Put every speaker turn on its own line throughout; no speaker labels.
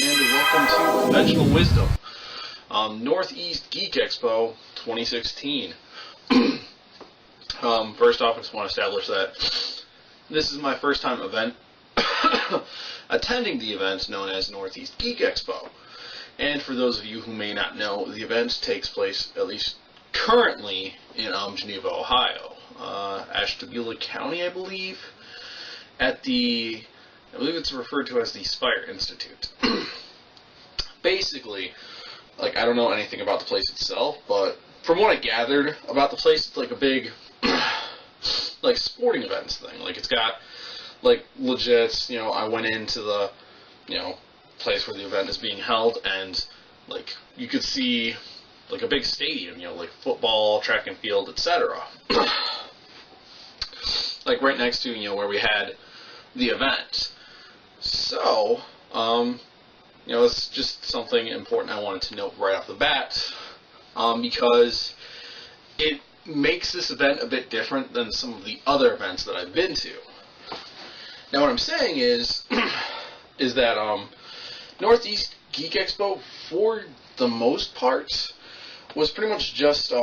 and welcome to Conventional Wisdom, North East Geek Expo 2016. First off, I just want to establish that this is my first time attending the event known as North East Geek Expo. And for those of you who may not know, the event takes place, at least currently, in Geneva, Ohio. Ashtabula County, I believe, at the... I believe it's referred to as the Spire Institute. Basically, like, I don't know anything about the place itself, but from what I gathered about the place, it's like a big, like, sporting events thing. Like, it's got, like, legit, I went into the, place where the event is being held, and, like, you could see, like, a big stadium, like, football, track and field, etc. Like, right next to, where we had the event. So, it's just something important I wanted to note right off the bat, because it makes this event a bit different than some of the other events that I've been to. Now, what I'm saying is that Northeast Geek Expo, for the most part, was pretty much just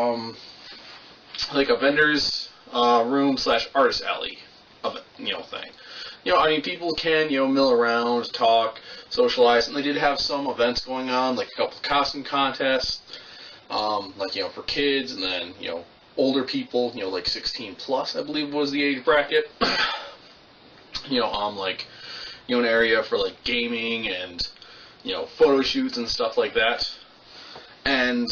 like a vendor's room / artist alley thing. I mean, people can, mill around, talk, socialize, and they did have some events going on, like a couple of costume contests, for kids, and then, older people, like 16 plus, I believe was the age bracket. An area for, like, gaming and, photo shoots and stuff like that. And,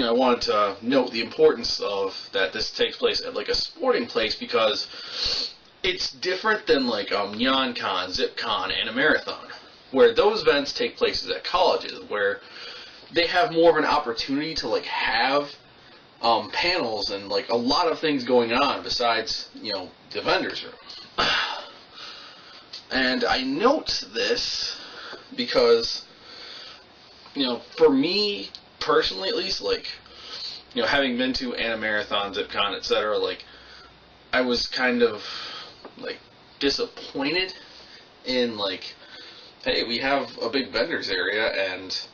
I wanted to note the importance of that this takes place at, like, a sporting place, because it's different than, like, NeonCon, ZipCon, and a marathon, where those events take places at colleges, where they have more of an opportunity to, like, have panels and, like, a lot of things going on besides, the vendor's room. And I note this because, for me, personally at least, like, having been to Marathon, ZipCon, etc., like, I was kind of, like, disappointed in, like, hey, we have a big vendors area, and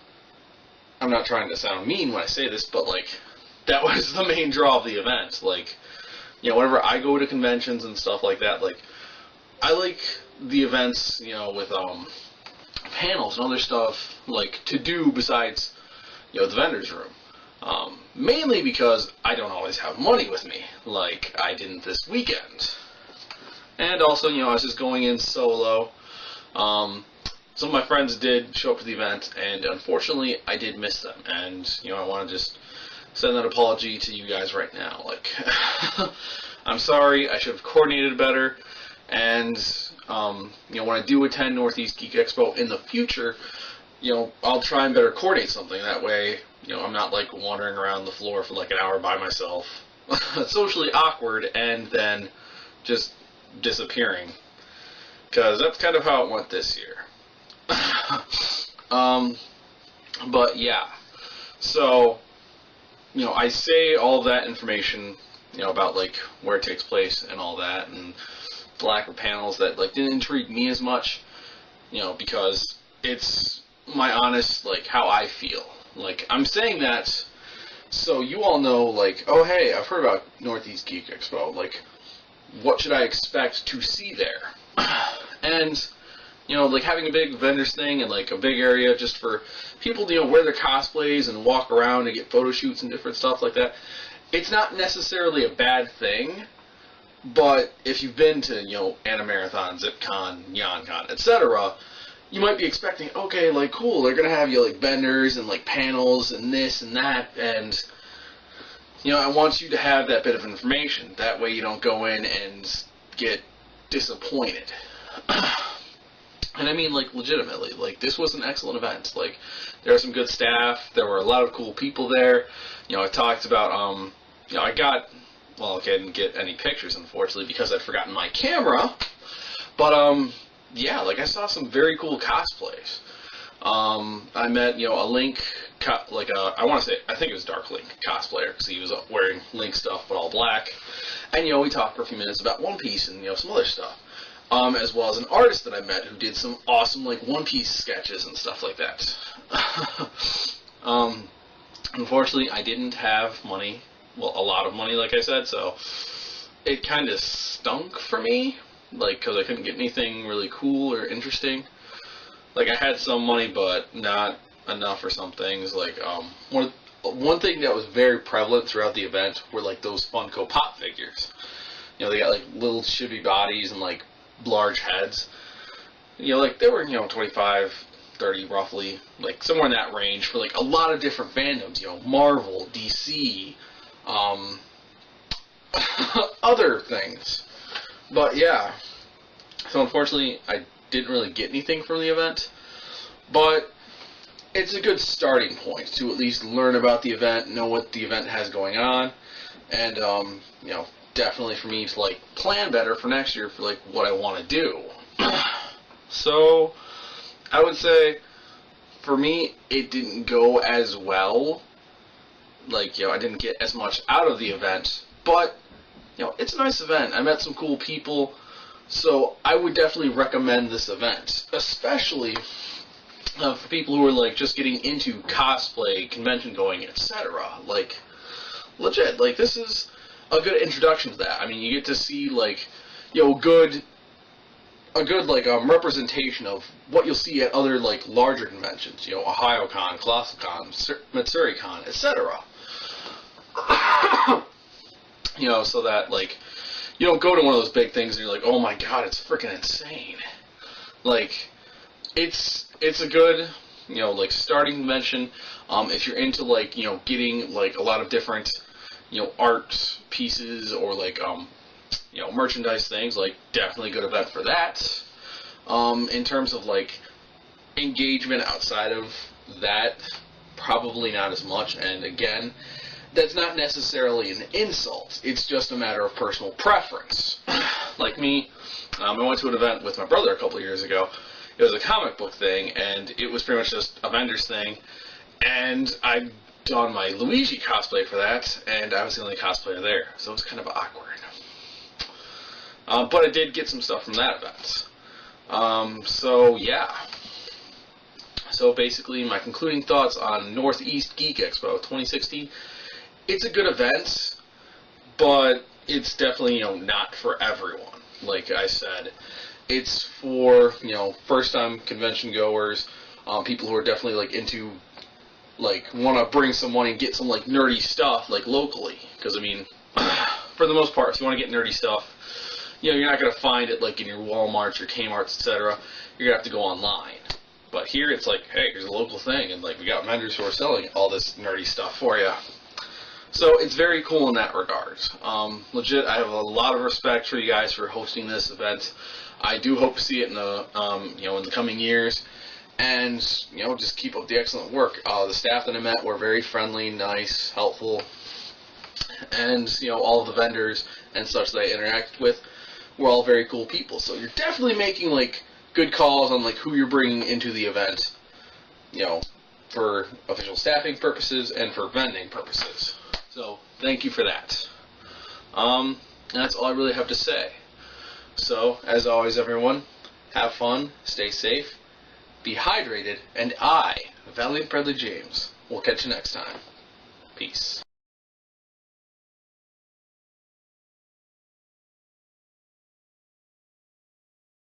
I'm not trying to sound mean when I say this, but, like, that was the main draw of the event. Like, whenever I go to conventions and stuff like that, like, I like the events, with, panels and other stuff, like, to do besides, the vendor's room. Mainly because I don't always have money with me, like I didn't this weekend. And also, I was just going in solo. Some of my friends did show up to the event, and unfortunately, I did miss them. And, I want to just send that apology to you guys right now. Like, I'm sorry, I should have coordinated better. And, when I do attend Northeast Geek Expo in the future, I'll try and better coordinate something. That way, I'm not, like, wandering around the floor for, like, an hour by myself. Socially awkward, and then just disappearing. Because that's kind of how it went this year. But, yeah. So, I say all of that information, about, like, where it takes place and all that, and the lack of panels that, like, didn't intrigue me as much, because it's my honest, like, how I feel. Like, I'm saying that so you all know, like, oh, hey, I've heard about Northeast Geek Expo. Like, what should I expect to see there? And, like, having a big vendors thing and, like, a big area just for people to, wear their cosplays and walk around and get photo shoots and different stuff like that, it's not necessarily a bad thing. But if you've been to, Marathon, ZipCon, NeonCon, etc., you might be expecting, okay, like, cool, they're going to have you, like, vendors and, like, panels and this and that, and, I want you to have that bit of information. That way you don't go in and get disappointed. And I mean, like, legitimately, like, this was an excellent event. Like, there was some good staff, there were a lot of cool people there. I talked about, I got... Well, okay, I didn't get any pictures, unfortunately, because I'd forgotten my camera. But, yeah, like, I saw some very cool cosplays. I met, a Link, I think it was Dark Link cosplayer, because he was wearing Link stuff, but all black. And, we talked for a few minutes about One Piece and, some other stuff. as well as an artist that I met who did some awesome like One Piece sketches and stuff like that. Unfortunately, I didn't have money, well, a lot of money, like I said, so it kind of stunk for me, like, because I couldn't get anything really cool or interesting. Like, I had some money, but not enough for some things. Like, one thing that was very prevalent throughout the event were, like, those Funko Pop figures. You know, they got, like, little chibi bodies and, like, large heads. You know, like, they were, 25, 30 roughly, like, somewhere in that range for, like, a lot of different fandoms. You know, Marvel, DC, other things. But, yeah. So, unfortunately, I didn't really get anything from the event. But it's a good starting point to at least learn about the event, know what the event has going on, and, definitely for me to, like, plan better for next year for, like, what I want to do. So, I would say, for me, it didn't go as well. Like, I didn't get as much out of the event, but, it's a nice event. I met some cool people, so I would definitely recommend this event, especially for people who are, like, just getting into cosplay, convention going, etc. Like, legit, like, this is a good introduction to that. I mean, you get to see, like, a good representation of what you'll see at other, like, larger conventions, OhioCon, ColossalCon, MatsuriCon, etc. So that, like, you don't go to one of those big things and you're like, oh my god, it's freaking insane. Like, it's a good, like, starting convention. If you're into, like, getting, like, a lot of different, art pieces or, like, merchandise things, like, definitely a good event for that. In terms of, like, engagement outside of that, probably not as much. And again, that's not necessarily an insult. It's just a matter of personal preference. Like me, I went to an event with my brother a couple of years ago. It was a comic book thing, and it was pretty much just a vendor's thing. And I'd done my Luigi cosplay for that, and I was the only cosplayer there, so it was kind of awkward. But I did get some stuff from that event. So, yeah. So, basically, my concluding thoughts on North East Geek Expo 2016. It's a good event, but it's definitely, not for everyone. Like I said, it's for, first-time convention goers, people who are definitely, like, into, like, want to bring some money and get some, like, nerdy stuff, like, locally. Because, I mean, for the most part, if you want to get nerdy stuff, you're not going to find it, like, in your Walmarts, your Kmarts, etc. You're going to have to go online. But here, it's like, hey, here's a local thing, and, like, we got vendors who are selling all this nerdy stuff for you. So, it's very cool in that regard. Legit, I have a lot of respect for you guys for hosting this event. I do hope to see it in the, in the coming years. And, just keep up the excellent work. The staff that I met were very friendly, nice, helpful. And, all of the vendors and such that I interacted with were all very cool people. So you're definitely making, like, good calls on, like, who you're bringing into the event, for official staffing purposes and for vending purposes. So, thank you for that. And that's all I really have to say. So, as always, everyone, have fun, stay safe, be hydrated, and I, Valiant Bradley James, will catch you next time. Peace.